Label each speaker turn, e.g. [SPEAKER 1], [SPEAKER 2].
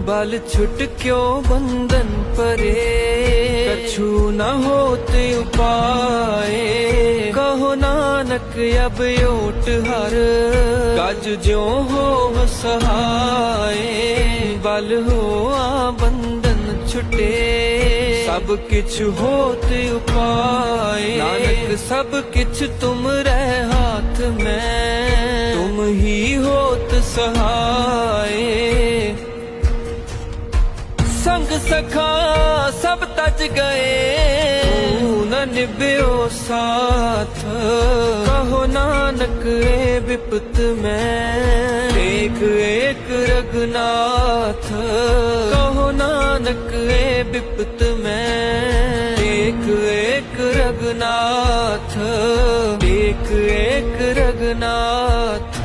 [SPEAKER 1] बल छुट क्यों बंधन परे, कछु न होते उपाय। कहो नानक अब ओट हर, गज ज्यों हो सहाय। बल हो बंधन छुटे, सब किछ होत उपाय। नानक सब किछ तुम रह हाथ में, तुम ही होत सहाय। संग सखा सब तज गए, न निभ्यो साथ। कहो नानक ए विपत में, एक एक रघुनाथ। कहो नानक ए विपत में, एक एक रघुनाथ। एक एक रघुनाथ।